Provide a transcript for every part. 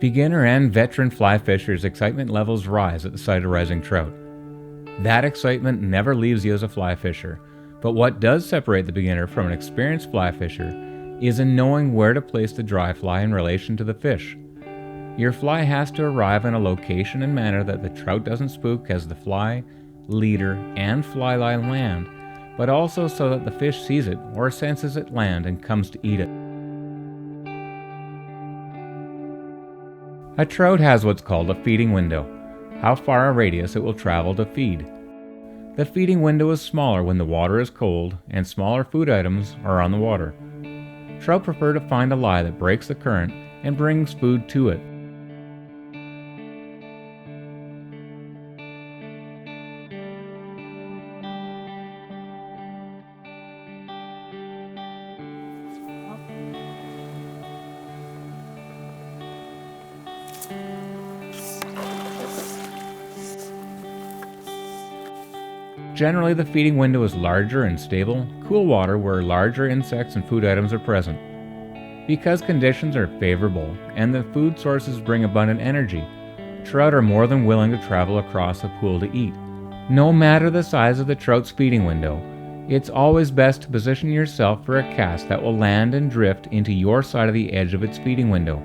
Beginner and veteran fly fishers' excitement levels rise at the sight of rising trout. That excitement never leaves you as a fly fisher, but what does separate the beginner from an experienced fly fisher is in knowing where to place the dry fly in relation to the fish. Your fly has to arrive in a location and manner that the trout doesn't spook as the fly, leader, and fly line land, but also so that the fish sees it or senses it land and comes to eat it. A trout has what's called a feeding window, how far a radius it will travel to feed. The feeding window is smaller when the water is cold and smaller food items are on the water. Trout prefer to find a lie that breaks the current and brings food to it. Generally, the feeding window is larger and stable, cool water where larger insects and food items are present. Because conditions are favorable and the food sources bring abundant energy, trout are more than willing to travel across the pool to eat. No matter the size of the trout's feeding window, it's always best to position yourself for a cast that will land and drift into your side of the edge of its feeding window.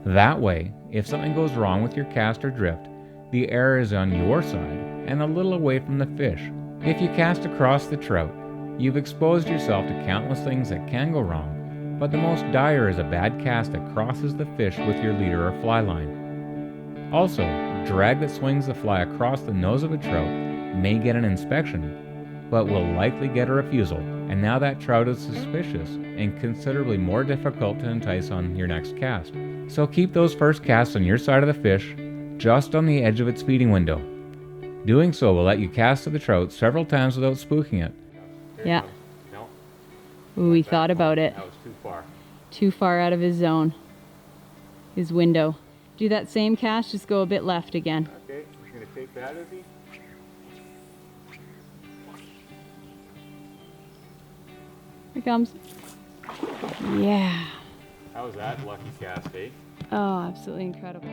That way, if something goes wrong with your cast or drift, the error is on your side and a little away from the fish. If you cast across the trout, you've exposed yourself to countless things that can go wrong, but the most dire is a bad cast that crosses the fish with your leader or fly line. Also, drag that swings the fly across the nose of a trout may get an inspection, but will likely get a refusal, and now that trout is suspicious and considerably more difficult to entice on your next cast. So keep those first casts on your side of the fish, just on the edge of its feeding window. Doing so will let you cast to the trout several times without spooking it. Yeah. Ooh, he thought about it. That was too far. Too far out of his zone. His window. Do that same cast, just go a bit left again. Okay, you're going to take that, is he? Here comes. Yeah. How was that lucky cast, eh? Oh, absolutely incredible.